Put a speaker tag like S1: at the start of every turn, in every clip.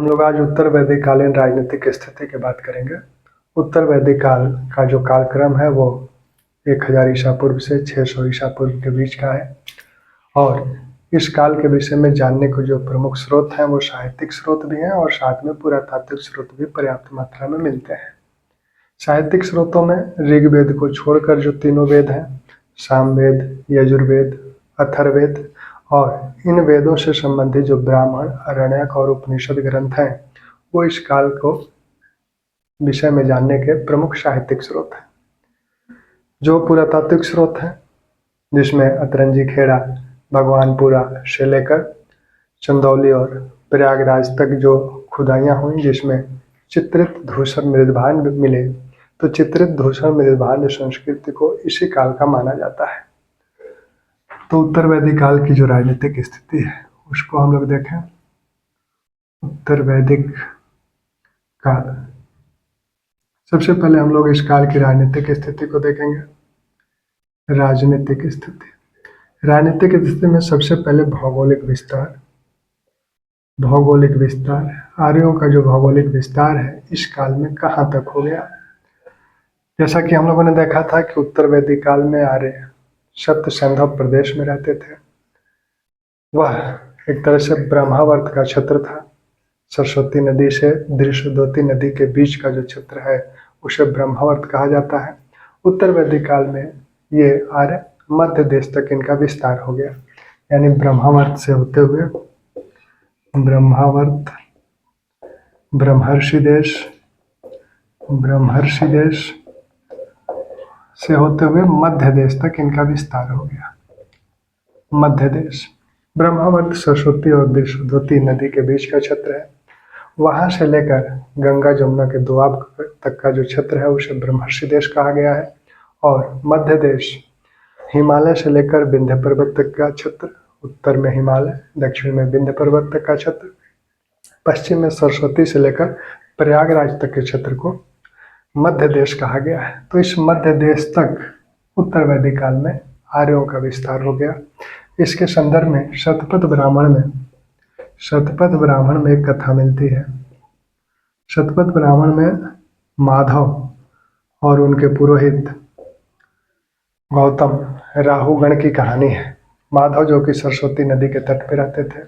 S1: हम लोग आज उत्तर वैदिक कालीन राजनीतिक स्थिति की बात करेंगे। उत्तर वैदिक काल का जो कालक्रम है वो 1000 ईसा पूर्व से 600 ईसा पूर्व के बीच का है और इस काल के विषय में जानने को जो प्रमुख स्रोत हैं वो साहित्यिक स्रोत भी हैं और साथ में पुरातात्विक स्रोत भी पर्याप्त मात्रा में मिलते हैं। साहित्यिक स्रोतों में ऋग्वेद को छोड़कर जो तीनों वेद हैं, सामवेद, यजुर्वेद, अथर्ववेद, और इन वेदों से संबंधित जो ब्राह्मण, आरण्यक और उपनिषद ग्रंथ हैं वो इस काल को विषय में जानने के प्रमुख साहित्यिक स्रोत हैं। जो पुरातात्विक स्रोत हैं जिसमें अतरंजी खेड़ा, भगवानपुरा से लेकर चंदौली और प्रयागराज तक जो खुदाइयाँ हुई जिसमें चित्रित धूसर मृदभांड मिले, तो चित्रित धूसर मृदभांड संस्कृति को इसी काल का माना जाता है। तो उत्तर वैदिक काल की जो राजनीतिक स्थिति है उसको हम लोग देखें। उत्तर वैदिक काल, सबसे पहले हम लोग इस काल की राजनीतिक स्थिति को देखेंगे। राजनीतिक स्थिति, राजनीतिक स्थिति में सबसे पहले भौगोलिक विस्तार। भौगोलिक विस्तार, आर्यों का जो भौगोलिक विस्तार है इस काल में कहाँ तक हो गया। जैसा कि हम लोगों ने देखा था कि उत्तर वैदिक काल में आर्य सप्त सिंधु प्रदेश में रहते थे। वह एक तरह से ब्रह्मावर्त का क्षेत्र था। सरस्वती नदी से दृश्यद्वती नदी के बीच का जो क्षेत्र है उसे ब्रह्मावर्त कहा जाता है। उत्तर वैदिक काल में ये आर्य मध्य देश तक इनका विस्तार हो गया, यानी ब्रह्मावर्त से होते हुए ब्रह्मावर्त, ब्रह्मर्षि देश से होते हुए मध्य देश तक इनका विस्तार हो गया। मध्य देश, ब्रह्मावर्त सरस्वती और दृश्यद्वती नदी के बीच का क्षेत्र है। वहां से लेकर गंगा जमुना के दोआब तक का जो क्षेत्र है उसे ब्रह्मर्षि देश कहा गया है। और मध्य देश हिमालय से लेकर विंध्य पर्वत तक का क्षेत्र, उत्तर में हिमालय, दक्षिण में विंध्य पर्वत तक का क्षेत्र, पश्चिम में सरस्वती से लेकर प्रयागराज तक के क्षेत्र को मध्य देश कहा गया है। तो इस मध्य देश तक उत्तर वैदिक काल में आर्यों का विस्तार हो गया। इसके संदर्भ में शतपथ ब्राह्मण में एक कथा मिलती है। शतपथ ब्राह्मण में माधव और उनके पुरोहित गौतम राहुगण की कहानी है। माधव जो कि सरस्वती नदी के तट पर रहते थे,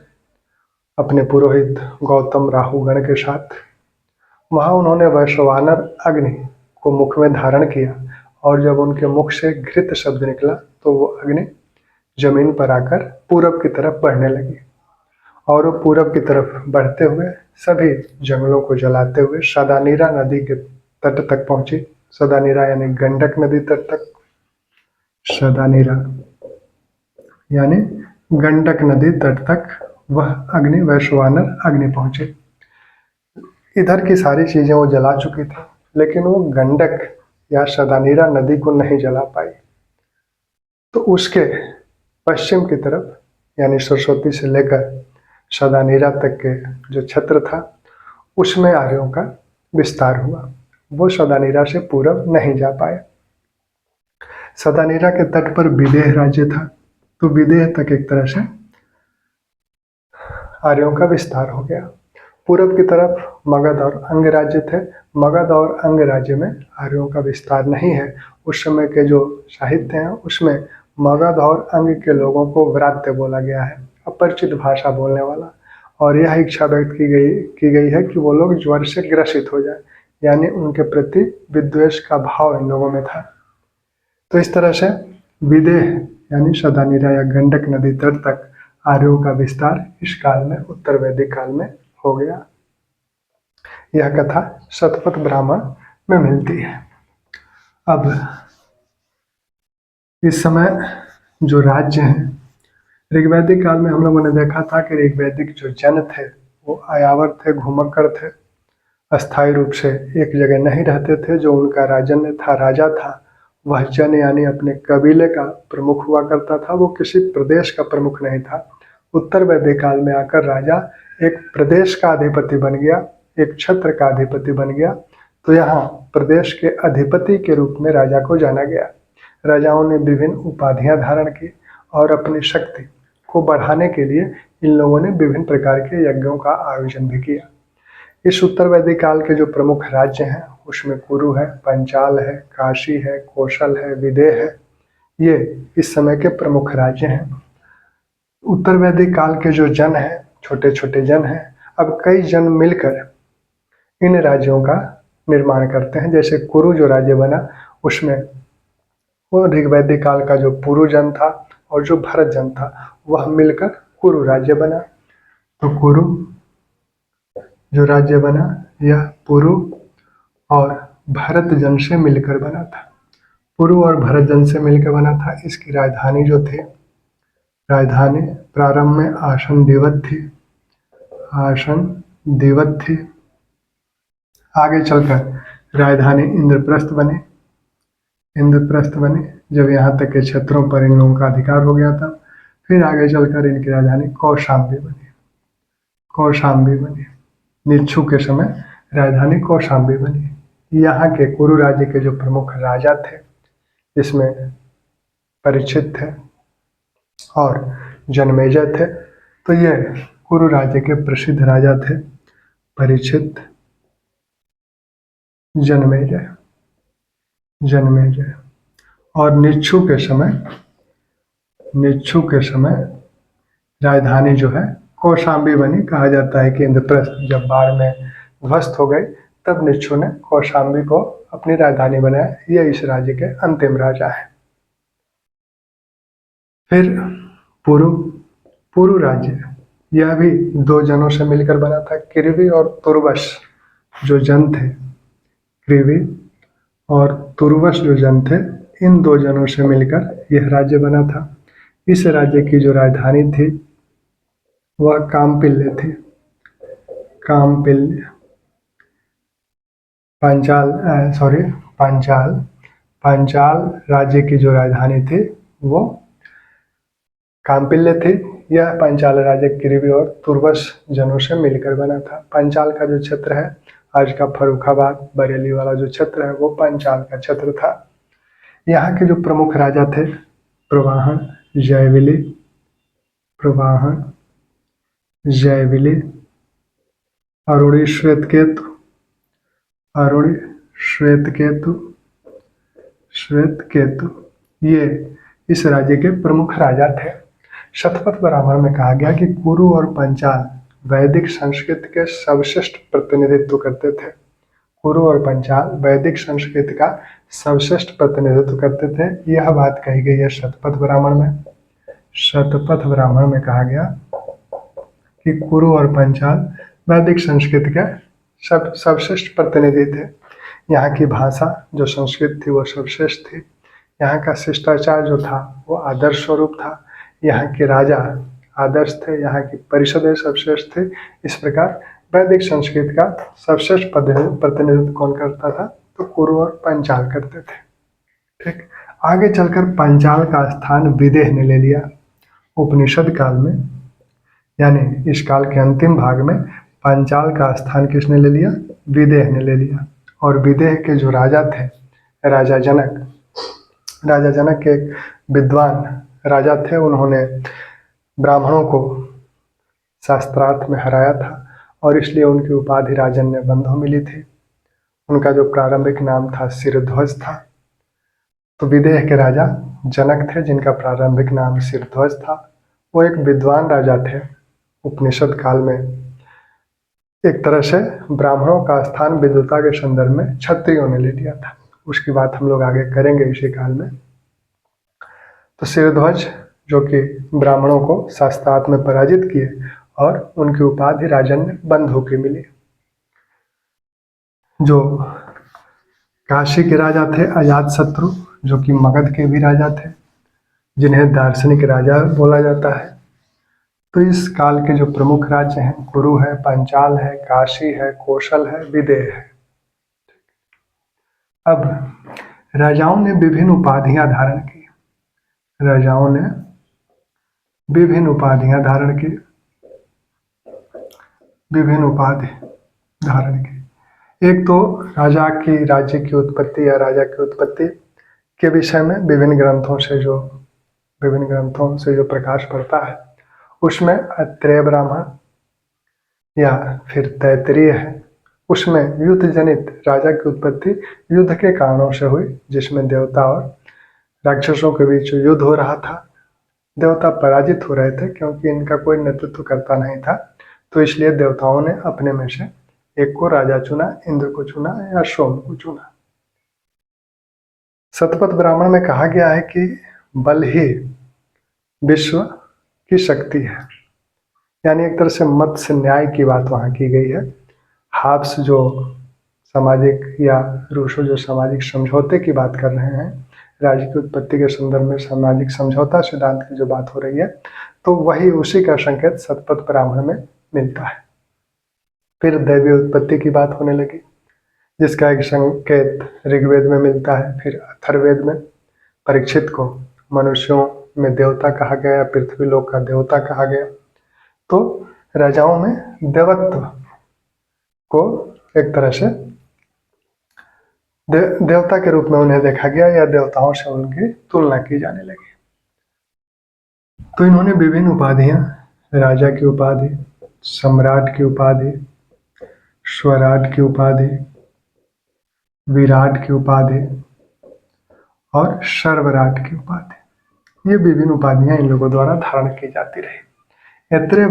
S1: अपने पुरोहित गौतम राहुगण के साथ वहाँ उन्होंने वैश्वानर अग्नि को मुख में धारण किया और जब उनके मुख से घृत शब्द निकला तो वो अग्नि जमीन पर आकर पूरब की तरफ बढ़ने लगी और वो पूरब की तरफ बढ़ते हुए सभी जंगलों को जलाते हुए सदानीरा नदी के तट तक पहुंची। सदानीरा यानी गंडक नदी तट तक, सदानीरा यानी गंडक नदी तट तक वह अग्नि, वैश्वानर अग्नि पहुंचे। इधर की सारी चीजें वो जला चुकी थी लेकिन वो गंडक या सदानीरा नदी को नहीं जला पाई। तो उसके पश्चिम की तरफ यानी सरस्वती से लेकर सदानीरा तक के जो क्षेत्र था उसमें आर्यों का विस्तार हुआ। वो सदानीरा से पूरब नहीं जा पाए। सदानीरा के तट पर विदेह राज्य था, तो विदेह तक एक तरह से आर्यों का विस्तार हो गया। पूरब की तरफ मगध और अंग राज्य थे। मगध और अंग राज्य में आर्यों का विस्तार नहीं है। उस समय के जो साहित्य हैं उसमें मगध और अंग के लोगों को व्रात्य बोला गया है, अपरिचित भाषा बोलने वाला, और यह इच्छा व्यक्त की गई है कि वो लोग ज्वर से ग्रसित हो जाए, यानी उनके प्रति विद्वेष का भाव इन लोगों में था। तो इस तरह से विदेह यानी सदानीरा या गंडक नदी तट तक आर्यों का विस्तार इस काल में, उत्तर वैदिक काल में हो गया। यह कथा शतपथ ब्राह्मण में मिलती है। अब इस समय जो राज्य हैं, ऋग्वैदिक काल में हम लोगों ने देखा था कि ऋग्वैदिक जो जन थे वो आयावर थे, घुमक्कड़ थे, अस्थायी रूप से एक जगह नहीं रहते थे। जो उनका राजन्य था, राजा था, वह जन यानी अपने कबीले का प्रमुख हुआ करता था, वो किसी प्रदेश का प्रमुख नहीं था। उत्तर वैदिक काल में आकर राजा एक प्रदेश का अधिपति बन गया, एक क्षेत्र का अधिपति बन गया। तो यहाँ प्रदेश के अधिपति के रूप में राजा को जाना गया। राजाओं ने विभिन्न उपाधियां धारण की और अपनी शक्ति को बढ़ाने के लिए इन लोगों ने विभिन्न प्रकार के यज्ञों का आयोजन भी किया। इस उत्तर वैदिक काल के जो प्रमुख राज्य हैं उसमें कुरु है, पंचाल है, काशी है, कौशल है, विदेह है। ये इस समय के प्रमुख राज्य हैं। उत्तर वैदिक काल के जो जन हैं, छोटे छोटे जन हैं, अब कई जन मिलकर इन राज्यों का निर्माण करते हैं। जैसे कुरु जो राज्य बना उसमें वो ऋग्वैदिक काल का जो पुरु जन था और जो भरत जन था वह मिलकर कुरु राज्य बना। तो कुरु जो राज्य बना यह पुरु और भरत जन से मिलकर बना था। पुरु और भरत जन से मिलकर बना था। इसकी राजधानी जो थी, राजधानी प्रारंभ में आसन दिवत थी, आसन दिवत थी। आगे चलकर राजधानी इंद्रप्रस्थ बनी, इंद्रप्रस्थ बनी। जब यहाँ तक के क्षेत्रों पर इन लोगों का अधिकार हो गया था, फिर आगे चलकर इनकी राजधानी कौशाम्बी बनी, कौशाम्बी बनी। निच्छु के समय राजधानी कौशाम्बी बनी। यहाँ के कुरु राज्य के जो प्रमुख राजा थे, इसमें परीक्षित थे और जन्मेजय थे। तो ये कुरु राज्य के प्रसिद्ध राजा थे, परीक्षित, जन्मेजय, जन्मेजय। और निच्छु के समय, निच्छु के समय राजधानी जो है कौशाम्बी बनी। कहा जाता है कि इंद्रप्रस्थ जब बाढ़ में ध्वस्त हो गई तब निच्छु ने कौशाम्बी को अपनी राजधानी बनाया। ये इस राज्य के अंतिम राजा है। फिर पुरु, पुरु राज्य, यह भी दो जनों से मिलकर बना था, कृवि और तुर्वस जो जन थे। कृवि और तुर्वस जो जन थे, इन दो जनों से मिलकर यह राज्य बना था। इस राज्य की जो राजधानी थी वह कामपिल्य थी, कामपिल्य। पांचाल पांचाल, पांचाल राज्य की जो राजधानी थी वो कामपिल्य थी। यह पांचाल राज्य कृवि और तुर्वस जनों से मिलकर बना था। पांचाल का जो क्षेत्र है, आज का फर्रुखाबाद बरेली वाला जो क्षेत्र है, वो पांचाल का क्षेत्र था। यहाँ के जो प्रमुख राजा थे, प्रवाहन, जयविली, प्रवाहन, जयविली, अरुणी श्वेतकेतु, अरुणी श्वेतकेतु, श्वेतकेतु, ये इस राज्य के प्रमुख राजा थे। शतपथ ब्राह्मण में कहा गया कि कुरु और पंचाल वैदिक संस्कृति के सर्वश्रेष्ठ प्रतिनिधित्व करते थे। कुरु और पंचाल वैदिक संस्कृति का सर्वश्रेष्ठ प्रतिनिधित्व करते थे। यह बात कही गई है शतपथ ब्राह्मण में। शतपथ ब्राह्मण में कहा गया कि कुरु और पंचाल वैदिक संस्कृति के सर्वश्रेष्ठ प्रतिनिधि थे। यहाँ की भाषा जो संस्कृत थी वो सर्वश्रेष्ठ थी। यहाँ का शिष्टाचार जो था वो आदर्श स्वरूप था। यहाँ के राजा आदर्श थे, यहाँ की परिषदें सर्वश्रेष्ठ थी। इस प्रकार वैदिक संस्कृति का सर्वश्रेष्ठ प्रतिनिधित्व कौन करता था? तो कुरु और पंचाल करते थे। ठीक, आगे चलकर पंचाल का स्थान विदेह ने ले लिया। उपनिषद काल में, यानी इस काल के अंतिम भाग में पंचाल का स्थान किसने ले लिया? विदेह ने ले लिया। और विदेह के जो राजा थे, राजा जनक, राजा जनक के एक विद्वान राजा थे। उन्होंने ब्राह्मणों को शास्त्रार्थ में हराया था और इसलिए उनकी उपाधि राजन्य बंधु मिली थी। उनका जो प्रारंभिक नाम था शिरध्वज था। तो विदेह के राजा जनक थे जिनका प्रारंभिक नाम शिरध्वज था। वो एक विद्वान राजा थे। उपनिषद काल में एक तरह से ब्राह्मणों का स्थान विद्वता के संदर्भ में क्षत्रियों ने ले लिया था। उसकी बात हम लोग आगे करेंगे इसी काल में। तो शिरध्वज जो कि ब्राह्मणों को शास्त्रार्थ में पराजित किए और उनकी उपाधि राजन्य बंधु की मिली। जो काशी के राजा थे अजातशत्रु, जो कि मगध के भी राजा थे, जिन्हें दार्शनिक राजा बोला जाता है। तो इस काल के जो प्रमुख राज्य हैं, कुरु है, पंचाल है, काशी है, कौशल है, विदेह है। अब राजाओं ने विभिन्न उपाधियां धारण की। राजाओं ने विभिन्न उपाधियां धारण की, विभिन्न उपाधि धारण की। एक तो राजा की राज्य की उत्पत्ति या राजा की उत्पत्ति के विषय में विभिन्न ग्रंथों से जो प्रकाश पड़ता है, उसमें अत्रेय ब्राह्मण या फिर तैत्तिरीय है, उसमें युद्ध जनित राजा की उत्पत्ति युद्ध के कारणों से हुई, जिसमें देवता और राक्षसों के बीच युद्ध हो रहा था। देवता पराजित हो रहे थे क्योंकि इनका कोई नेतृत्व करता नहीं था, तो इसलिए देवताओं ने अपने में से एक को राजा चुना, इंद्र को चुना या सोम को चुना। शतपथ ब्राह्मण में कहा गया है कि बल ही विश्व की शक्ति है, यानी एक तरह से मत से न्याय की बात वहाँ की गई है। हाब्स जो सामाजिक या रूसो जो सामाजिक समझौते की बात कर रहे हैं, राज्य की उत्पत्ति के संदर्भ में सामाजिक समझौता सिद्धांत की जो बात हो रही है, तो वही उसी का संकेत शतपथ ब्राह्मण में मिलता है। फिर दैवीय उत्पत्ति की बात होने लगी, जिसका एक संकेत ऋग्वेद में मिलता है। फिर अथर्ववेद में परीक्षित को मनुष्यों में देवता कहा गया, पृथ्वी लोक का देवता कहा गया। तो राजाओं में देवत्व को एक तरह से देवता के रूप में उन्हें देखा गया या देवताओं से उनकी तुलना की जाने लगी। तो इन्होंने विभिन्न उपाधियां, राजा की उपाधि, सम्राट की उपाधि, स्वराट की उपाधि, विराट की उपाधि और सर्वराट की उपाधि, ये विभिन्न उपाधियां इन लोगों द्वारा धारण की जाती रही। ऐत्रेय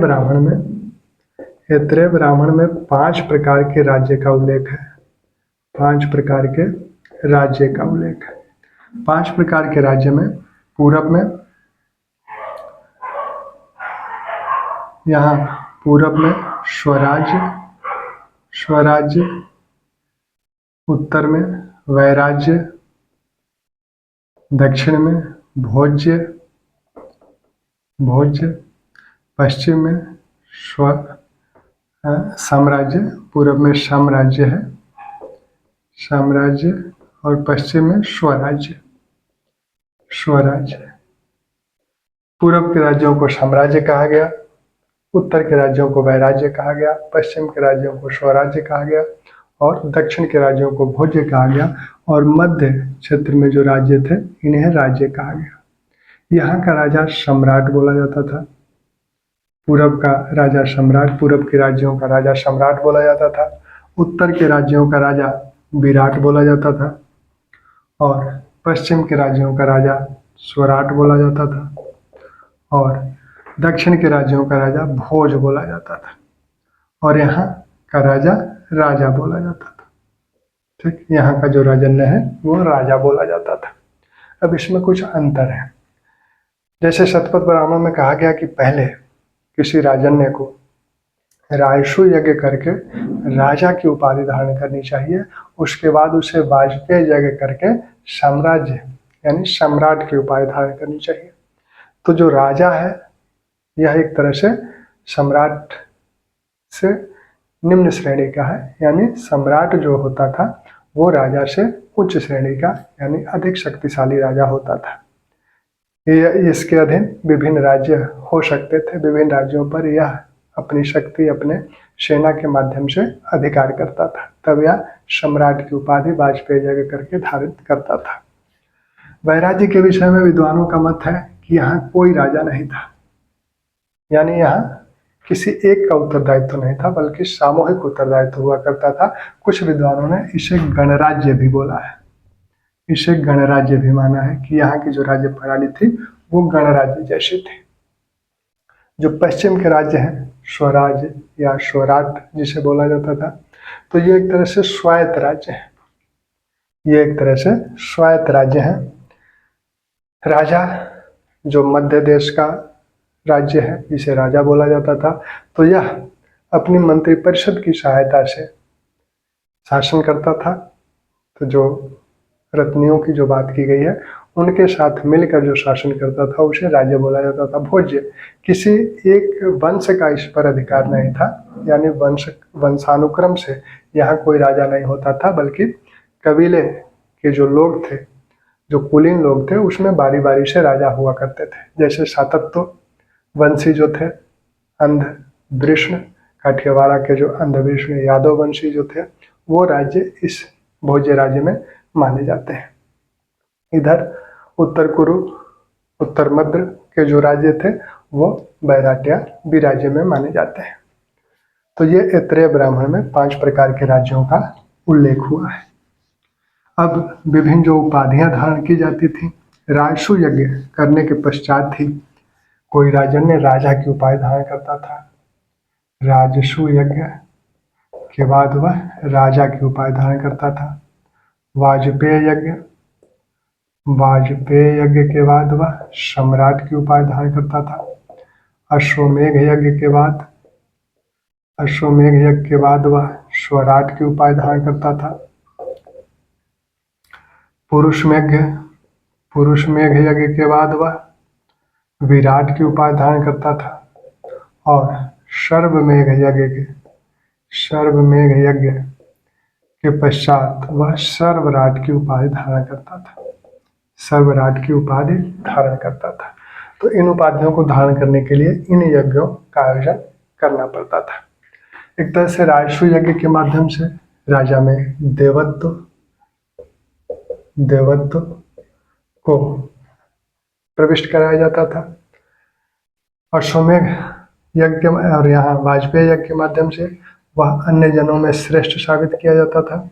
S1: ब्राह्मण में 5 प्रकार के राज्य का उल्लेख है। 5 प्रकार के राज्य का उल्लेख है। 5 प्रकार के राज्य में पूरब में, यहाँ पूरब में स्वराज्य, उत्तर में वैराज्य, दक्षिण में भोज्य, पश्चिम में साम्राज्य, पूरब में साम्राज्य है, और पश्चिम में स्वराज्य। पूरब के राज्यों को साम्राज्य कहा गया, उत्तर के राज्यों को वैराज्य कहा गया, पश्चिम के राज्यों को स्वराज्य कहा गया और दक्षिण के राज्यों को भोज्य कहा गया, और मध्य क्षेत्र में जो राज्य थे इन्हें राज्य कहा गया। यहाँ का राजा सम्राट बोला जाता था। पूरब का राजा सम्राट, पूरब के राज्यों का राजा सम्राट बोला जाता था। उत्तर के राज्यों का राजा विराट बोला जाता था और पश्चिम के राज्यों का राजा स्वराट बोला जाता था और दक्षिण के राज्यों का राजा भोज बोला जाता था और यहाँ का राजा बोला जाता था। ठीक, यहाँ का जो राजन्य है वो राजा बोला जाता था। अब इसमें कुछ अंतर है। जैसे शतपथ ब्राह्मण में कहा गया कि पहले किसी राजन्य को रायसु यज्ञ करके राजा की उपाधि धारण करनी चाहिए, उसके बाद उसे वाजपेय यज्ञ करके साम्राज्य यानी सम्राट की उपाधि धारण करनी चाहिए। तो जो राजा है यह एक तरह से सम्राट से निम्न श्रेणी का है, यानी सम्राट जो होता था वो राजा से उच्च श्रेणी का यानी अधिक शक्तिशाली राजा होता था। इसके अधीन विभिन्न राज्य हो सकते थे। विभिन्न राज्यों पर यह अपनी शक्ति अपने सेना के माध्यम से अधिकार करता था, तब यह सम्राट की उपाधि वाजपेय यज्ञ करके धारित करता था। वैराज्य के विषय में विद्वानों का मत है कि यहाँ कोई राजा नहीं था, यानी यहाँ किसी एक का उत्तरदायित्व नहीं था बल्कि सामूहिक उत्तरदायित्व हुआ करता था। कुछ विद्वानों ने इसे गणराज्य भी बोला है, इसे गणराज्य भी माना है कि यहाँ की जो राज्य प्रणाली थी वो गणराज्य जैसी थी। जो पश्चिम के राज्य हैं स्वराज्य या स्वराट जिसे बोला जाता था, तो ये एक तरह से स्वायत्त राज्य है। ये एक तरह से स्वायत्त राज्य है। राजा जो मध्य देश का राज्य है जिसे राजा बोला जाता था, तो यह अपनी मंत्रिपरिषद की सहायता से शासन करता था। तो जो रत्नियों की जो बात की गई है उनके साथ मिलकर जो शासन करता था उसे राज्य बोला जाता था। भोज्य किसी एक वंश का इस पर अधिकार नहीं था, यानी वंशानुक्रम से यहाँ कोई राजा नहीं होता था, बल्कि कबीले के जो लोग थे, जो कुलीन लोग थे, उसमें बारी बारी से राजा हुआ करते थे। जैसे सातत्व वंशी जो थे अंध वृष्ण, काठियावाड़ के जो अंध वृष्ण यादव वंशी जो थे वो राज्य इस भोज्य राज्य में माने जाते हैं। इधर उत्तर कुरु, उत्तर मध्य के जो राज्य थे वो बैराटिया विराज्य में माने जाते हैं। तो ये ऐत्रेय ब्राह्मण में 5 प्रकार के राज्यों का उल्लेख हुआ है। अब विभिन्न जो उपाधियां धारण की जाती थी, राजसु यज्ञ करने के पश्चात ही कोई राजन ने राजा की उपाधि धारण करता था। राजसु यज्ञ के बाद वह राजा की उपाधि धारण करता था। वाजपेय यज्ञ के बाद वह सम्राट की उपाधि धारण करता था। अश्वमेध यज्ञ के बाद वह स्वराट की उपाधि धारण करता था। पुरुषमेघ यज्ञ के बाद वह विराट की उपाधि धारण करता था। और सर्वमेघ यज्ञ के पश्चात वह सर्वराट की उपाधि धारण करता था। तो इन उपाधियों को धारण करने के लिए इन यज्ञों का आयोजन करना पड़ता था। एक तरह से राजसु यज्ञ के माध्यम से राजा में देवत्व को प्रविष्ट कराया जाता था। अश्वमेध यज्ञ और यहाँ वाजपेय यज्ञ के माध्यम से वह अन्य जनों में श्रेष्ठ साबित किया जाता था।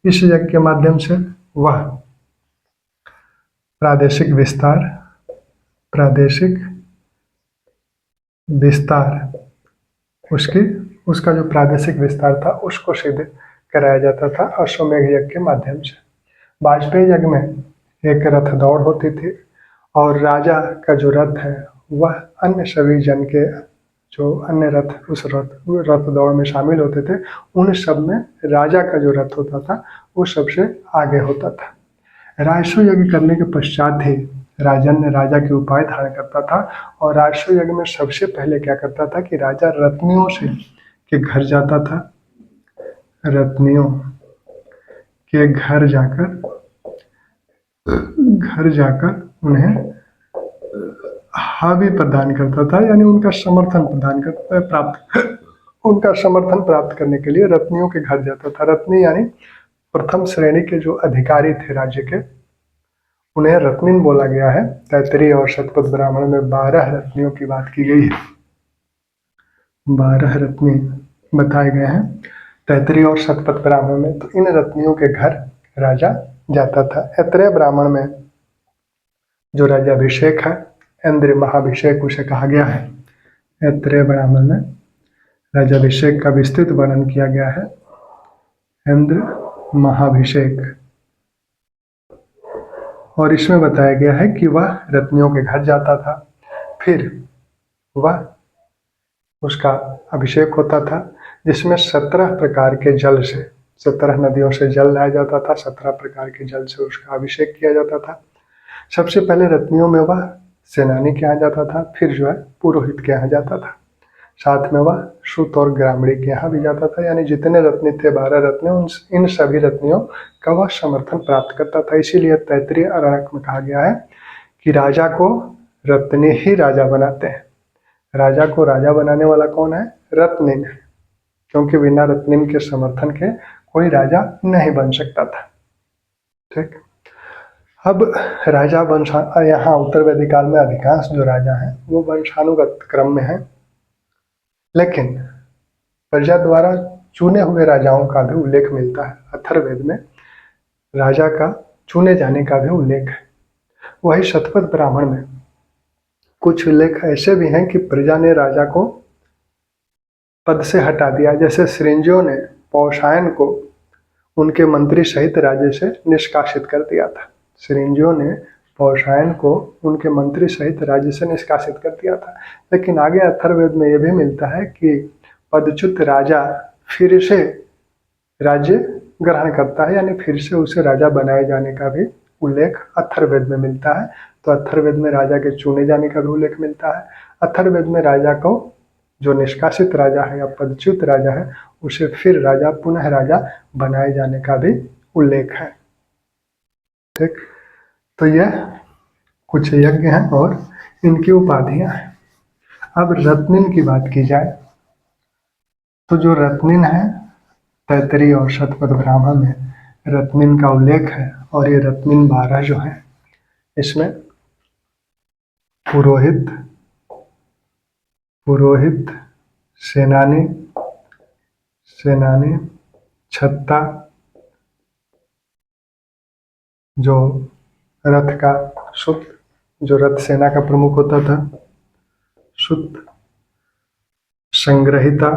S1: इस यज्ञ के माध्यम से वह प्रादेशिक विस्तार उसका जो प्रादेशिक विस्तार था उसको सिद्ध कराया जाता था अश्वमेध यज्ञ के माध्यम से। वाजपेयी यज्ञ में एक रथ दौड़ होती थी और राजा का जो रथ है वह अन्य सभी जन के जो अन्य रथ उस रथ दौड़ में शामिल होते थे, उन सब में राजा का जो रथ होता था वो सबसे आगे होता था। राजसु यज्ञ करने के पश्चात ही राजन ने राजा की उपाधि धारण करता था। और राजसु यज्ञ में सबसे पहले क्या करता था कि राजा रत्नियों के घर जाता था। रत्नियों के घर जाकर उन्हें हावी प्रदान करता था, यानी उनका समर्थन प्राप्त करने के लिए रत्नियों के घर जाता था। रत्नी यानी प्रथम श्रेणी के जो अधिकारी थे राज्य के, उन्हें रत्निन बोला गया है। तैत्तिरीय और शतपथ ब्राह्मण में 12 रत्नियों की बात की गई है। 12 रत्नी बताए गए हैं तैत्तिरीय और शतपथ ब्राह्मण में। तो इन रत्नियों के घर राजा जाता था। ऐत्रेय ब्राह्मण में जो राज्याभिषेक है, इंद्र महाभिषेक उसे कहा गया है। ऐत्रेय ब्राह्मण में राज्याभिषेक का विस्तृत वर्णन किया गया है। इंद्र महाभिषेक, और इसमें बताया गया है कि वह रत्नियों के घर जाता था, फिर वह उसका अभिषेक होता था, जिसमें 17 प्रकार के जल से 17 नदियों से जल लाया जाता था। 17 प्रकार के जल से उसका अभिषेक किया जाता था। सबसे पहले रत्नियों में वह सेनानी के यहाँ जाता था, फिर जो है पुरोहित के यहाँ जाता था, साथ में वह सूत और ग्रामणी के यहाँ भी जाता था। यानी जितने रत्नी थे 12 रत्नी, इन सभी रत्नियों का वह समर्थन प्राप्त करता था। इसीलिए तैत्तिरीय आरण्यक में कहा गया है कि राजा को रत्नी ही राजा बनाते हैं। राजा को राजा बनाने वाला कौन है? रत्निन है, क्योंकि बिना रत्निन के समर्थन के कोई राजा नहीं बन सकता था। ठीक। अब राजा यहाँ उत्तर वैदिक काल में अधिकांश जो राजा हैं वो वंशानुगत क्रम में है, लेकिन प्रजा द्वारा चुने हुए राजाओं का भी उल्लेख मिलता है। अथर्ववेद में राजा का चुने जाने का भी उल्लेख है। वही शतपथ ब्राह्मण में कुछ उल्लेख ऐसे भी हैं कि प्रजा ने राजा को पद से हटा दिया। जैसे श्रृंजियों ने पौशायन को उनके मंत्री सहित राज्य से निष्कासित कर दिया था। श्रृंजियों ने पौशायन को उनके मंत्री सहित राज्य से निष्कासित कर दिया था। लेकिन आगे अथर्ववेद में यह भी मिलता है कि पदच्युत राजा फिर से राज्य ग्रहण करता है, यानी फिर से उसे राजा बनाए जाने का भी उल्लेख अथर्ववेद में मिलता है। तो अथर्ववेद में राजा के चुने जाने का भी उल्लेख मिलता है। अथर्ववेद में राजा को जो निष्कासित राजा है या पदच्युत राजा है उसे फिर पुनः राजा बनाए जाने का भी उल्लेख है। ठीक। तो यह कुछ यज्ञ हैं और इनकी उपाधियां हैं। अब रत्निन की बात की जाए तो जो रत्निन है तैत्तिरीय और शतपथ ब्राह्मण में रत्निन का उल्लेख है। और ये रत्निन 12 जो है, इसमें पुरोहित, पुरोहित, सेनानी, सेनानी, छत्ता, जो रथ का सुत, जो रथ सेना का प्रमुख होता था, सुत, संग्रहिता,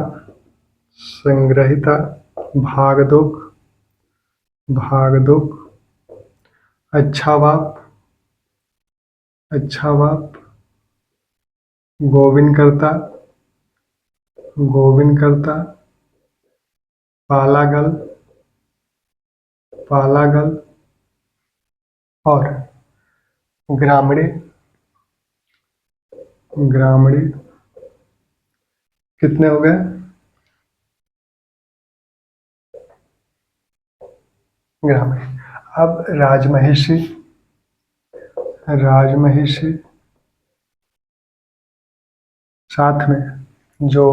S1: संग्रहिता, भागदुक, भागदुक, अच्छा बाप, अच्छा बाप, गोविंदकर्ता, गोविंदकर्ता, पालागल, पालागल और ग्रामणी, ग्रामणी। कितने हो गए? ग्रामणी। अब राजमहिषी, राजमहिषी, साथ में जो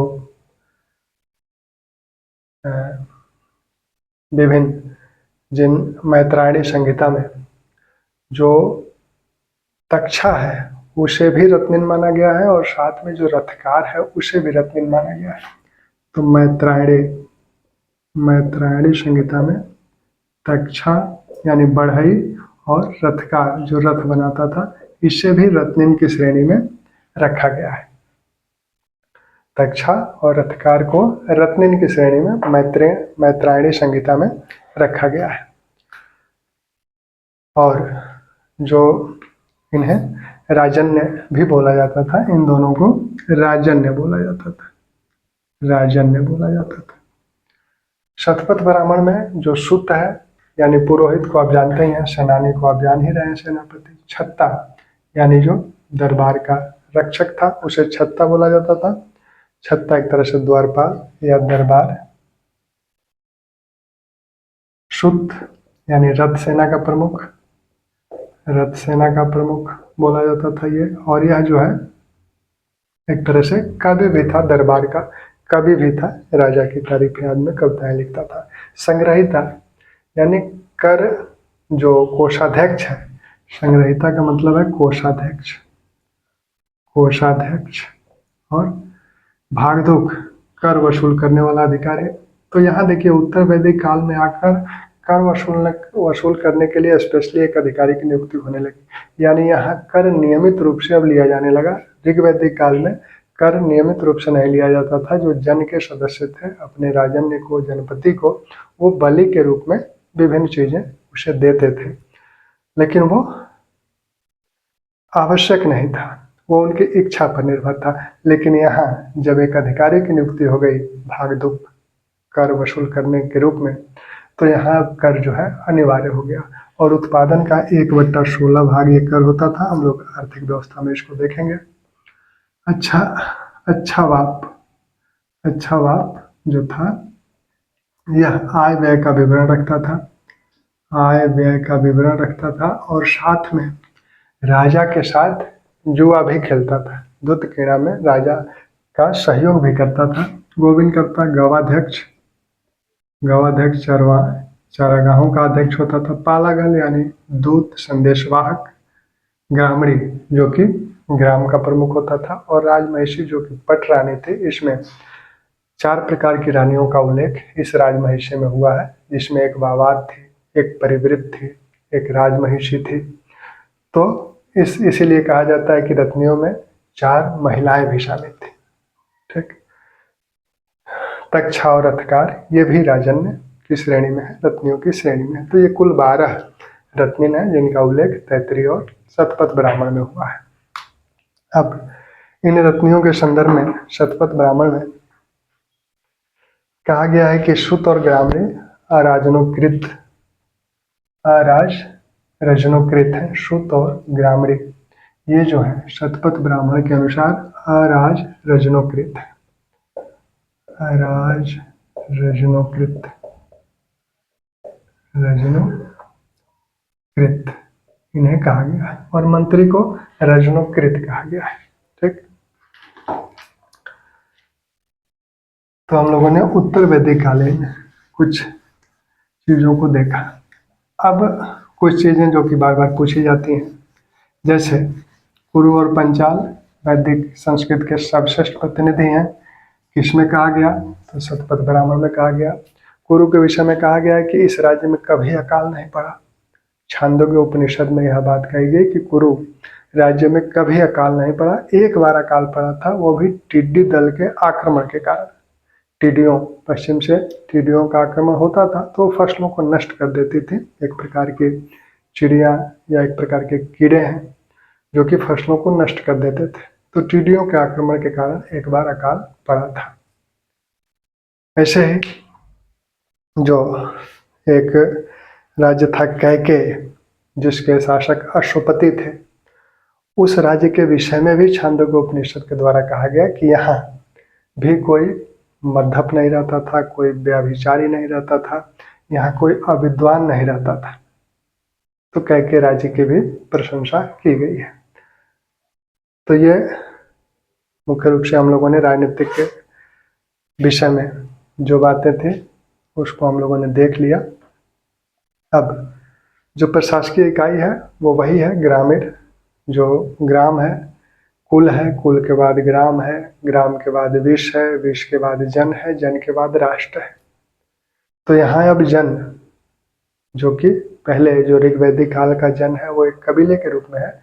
S1: विभिन्न, जिन मैत्रायणी संहिता में जो तक्षा है उसे भी रत्निन माना गया है और साथ में जो रथकार है उसे भी रत्निन माना गया है। तो मैत्रायणी, मैत्रायणी संहिता में तक्षा यानी बढ़ई और रथकार जो रथ बनाता था इसे भी रत्निन की श्रेणी में रखा गया है। तक्षा और रथकार को रत्निन की श्रेणी में मैत्रायणी संहिता में रखा गया है। और जो इन्हें राजन्य भी बोला जाता था, इन दोनों को राजन्य बोला जाता था, राजन्य बोला जाता था। शतपथ ब्राह्मण में जो सुत है यानी पुरोहित को आप जानते ही हैं, सेनानी को आप जान ही रहे हैं, सेनापति। छत्ता यानी जो दरबार का रक्षक था उसे छत्ता बोला जाता था। छत्ता एक तरह से द्वारपाल या दरबार। सुत यानी रथ सेना का प्रमुख, रथ सेना का प्रमुख बोला जाता था ये। और यह जो है एक तरह से कवि भी था, दरबार का कवि भी था, राजा की तारीफ याद में कविताएं लिखता था। संग्रहिता यानी कर जो कोषाध्यक्ष है, संग्रहिता का मतलब है कोषाध्यक्ष, कोषाध्यक्ष। और भागदुक कर वसूल करने वाला अधिकारी। तो यहाँ देखिए उत्तर वैदिक काल में आकर कर वसूल करने के लिए स्पेशली एक अधिकारी की नियुक्ति होने लगी, यानी यहाँ कर नियमित रूप से अब लिया जाने लगा। ऋग्वैदिक काल में कर नियमित रूप से नहीं लिया जाता था। जो जन के सदस्य थे अपने राजन्य को, जनपति को, वो बलि के रूप में विभिन्न चीजें उसे देते थे, लेकिन वो आवश्यक नहीं था, वो उनकी इच्छा पर निर्भर था। लेकिन यहाँ जब एक अधिकारी की नियुक्ति हो गई भागदुक कर वसूल करने के रूप में, तो यहाँ कर जो है अनिवार्य हो गया। और उत्पादन का 1/16 भाग ये कर होता था। हम लोग आर्थिक व्यवस्था में इसको देखेंगे। अच्छा, अच्छा बाप, अच्छा बाप जो था यह आय व्यय का विवरण रखता था, आय व्यय का विवरण रखता था। और साथ में राजा के साथ जुआ भी खेलता था, दूत क्रीड़ा में राजा का सहयोग भी करता था। गोविंदकर्ता गवाध्यक्ष, गवाध्यक्ष चारागाहों का अध्यक्ष होता था। पालागल यानी दूत संदेशवाहक। ग्रामणी जो कि ग्राम का प्रमुख होता था। और राजमहिषी जो कि पट रानी थी। इसमें 4 प्रकार की रानियों का उल्लेख इस राजमहिषी में हुआ है, जिसमें एक वावाद थी, एक परिवृत थी, एक राजमहिषी थी। तो इसीलिए कहा जाता है कि रत्नियों में 4 महिलाएं भी शामिल थी। ठीक। तक्षा और रथकार ये भी राजन्य की श्रेणी में है, रत्नियों की श्रेणी में है। तो ये कुल 12 रत्निन है जिनका उल्लेख तैत्तिरीय और शतपथ ब्राह्मण में हुआ है। अब इन रत्नियों के संदर्भ में शतपथ ब्राह्मण में कहा गया है कि सुत और ग्रामणी अराजनोकृत, अराज रजनोकृत है। सुत और ग्रामणी ये जो है शतपथ ब्राह्मण के अनुसार अराज रजनोकृत है, अराज रजनोकृत, रजनोकृत इन्हें कहा गया है। और मंत्री को रजनोकृत कहा गया है। ठीक। तो हम लोगों ने उत्तर वैदिक कालीन कुछ चीजों को देखा। अब कुछ चीजें जो कि बार बार पूछी जाती हैं, जैसे कुरु और पंचाल वैदिक संस्कृत के सर्वश्रेष्ठ प्रतिनिधि हैं। किसमें कहा गया? तो शतपथ ब्राह्मण में कहा गया। कुरु के विषय में कहा गया है कि इस राज्य में कभी अकाल नहीं पड़ा। छांदोग्य उपनिषद में यह बात कही गई कि कुरु राज्य में कभी अकाल नहीं पड़ा। एक बार अकाल पड़ा था, वो भी टिड्डी दल के आक्रमण के कारण। टिड्डियों, पश्चिम से टिड्डियों का आक्रमण होता था तो फसलों को नष्ट कर देती थी। एक प्रकार की चिड़िया या एक प्रकार के कीड़े हैं जो कि फसलों को नष्ट कर देते थे। तो टिड्डियों के आक्रमण के कारण एक बार अकाल पड़ा था। ऐसे ही जो एक राज्य था कैकेय, जिसके शासक अश्वपति थे, उस राज्य के विषय में भी छांदोग्य उपनिषद के द्वारा कहा गया कि यहाँ भी कोई मद्यप नहीं रहता था, कोई व्यभिचारी नहीं रहता था, यहाँ कोई अविद्वान नहीं रहता था। तो कैकेय राज्य की भी प्रशंसा की गई है। तो ये मुख्य रूप से हम लोगों ने राजनीतिक के विषय में जो बातें थी उसको हम लोगों ने देख लिया। अब जो प्रशासकीय इकाई है वो वही है ग्रामीण। जो ग्राम है, कुल है, कुल के बाद ग्राम है, ग्राम के बाद विश्व है, विश्व के बाद जन है, जन के बाद राष्ट्र है। तो यहाँ अब जन, जो कि पहले जो ऋग्वैदिक काल का जन है वो एक कबीले के रूप में है,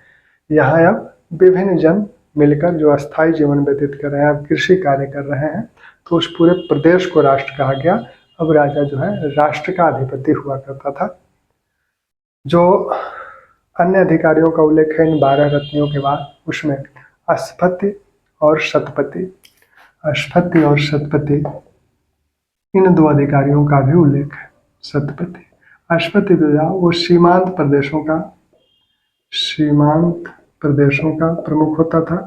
S1: यहाँ अब विभिन्न जन मिलकर जो अस्थायी जीवन व्यतीत कर रहे हैं, अब कृषि कार्य कर रहे हैं, तो उस पूरे प्रदेश को राष्ट्र कहा गया। अब राजा जो है राष्ट्र का अधिपति हुआ करता था। जो अन्य अधिकारियों का उल्लेख है इन 12 रत्नियों के बाद, उसमें अश्वपति और शतपति, अश्वपति और शतपति, इन दो अधिकारियों का भी उल्लेख है। शतपति, अश्वपति जो था वो सीमांत प्रदेशों का प्रमुख होता था,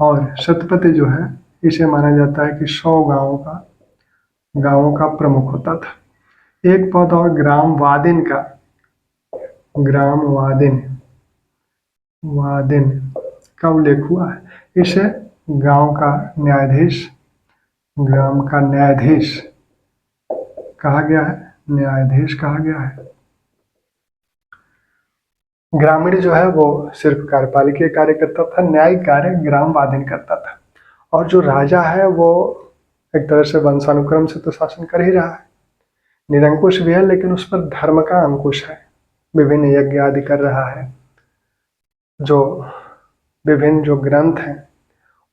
S1: और शतपति जो है इसे माना जाता है कि 100 गांवों का प्रमुख होता था। एक पद और ग्राम वादिन का उल्लेख हुआ है। इसे ग्राम का न्यायाधीश कहा गया है। ग्रामीण जो है वो सिर्फ कार्यपालिकीय कार्य करता था, न्यायिक कार्य ग्राम वादिन करता था। और जो राजा है वो एक तरह से वंशानुक्रम से तो शासन कर ही रहा है, निरंकुश भी है, लेकिन उस पर धर्म का अंकुश है। विभिन्न यज्ञ आदि कर रहा है। जो विभिन्न जो ग्रंथ हैं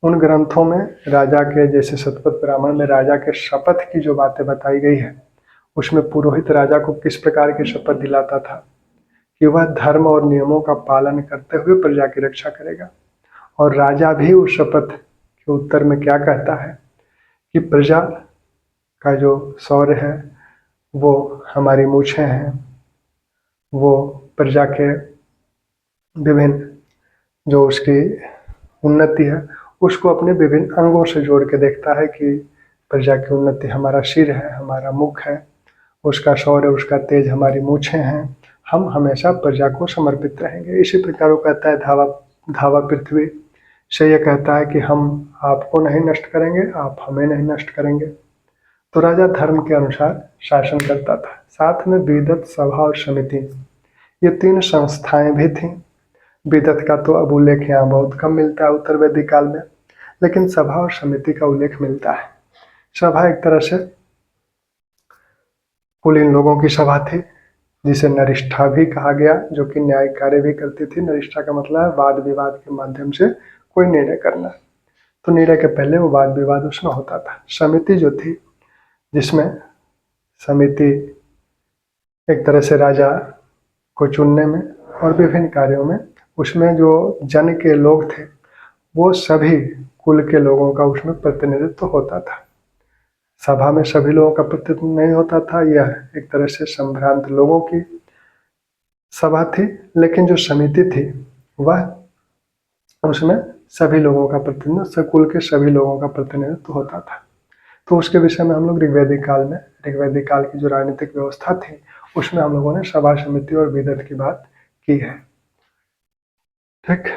S1: उन ग्रंथों में राजा के, जैसे शतपथ ब्राह्मण में राजा के शपथ की जो बातें बताई गई है, उसमें पुरोहित राजा को किस प्रकार की शपथ दिलाता था कि वह धर्म और नियमों का पालन करते हुए प्रजा की रक्षा करेगा। और राजा भी उस शपथ के उत्तर में क्या कहता है कि प्रजा का जो शौर्य है वो हमारी मूछें हैं। वो प्रजा के विभिन्न जो उसकी उन्नति है उसको अपने विभिन्न अंगों से जोड़ के देखता है कि प्रजा की उन्नति हमारा सिर है, हमारा मुख है, उसका शौर्य, उसका तेज हमारी मूछें हैं, हम हमेशा प्रजा को समर्पित रहेंगे। इसी प्रकार वो कहता है धावा पृथ्वी से, ये कहता है कि हम आपको नहीं नष्ट करेंगे, आप हमें नहीं नष्ट करेंगे। तो राजा धर्म के अनुसार शासन करता था। साथ में विदत, सभा और समिति, ये 3 संस्थाएं भी थीं। विदत का तो अब उल्लेख यहाँ बहुत कम मिलता है उत्तर वैदिक काल में, लेकिन सभा और समिति का उल्लेख मिलता है। सभा एक तरह से कुलीन लोगों की सभा थी, जिसे नरिष्ठा भी कहा गया, जो कि न्यायिक कार्य भी करती थी। नरिष्ठा का मतलब है वाद विवाद के माध्यम से कोई निर्णय करना। तो निर्णय के पहले वो वाद विवाद उसमें होता था। समिति जो थी, जिसमें समिति एक तरह से राजा को चुनने में और विभिन्न कार्यों में, उसमें जो जन के लोग थे वो सभी कुल के लोगों का उसमें प्रतिनिधित्व होता था। सभा में सभी लोगों का प्रतिनिधित्व नहीं होता था, यह एक तरह से संभ्रांत लोगों की सभा थी। लेकिन जो समिति थी वह, उसमें सभी लोगों का प्रतिनिधित्व, कुल के सभी लोगों का प्रतिनिधित्व होता था। तो उसके विषय में हम लोग ऋग्वैदिक काल की जो राजनीतिक व्यवस्था थी उसमें हम लोगों ने सभा, समिति और विदत की बात की है। ठीक।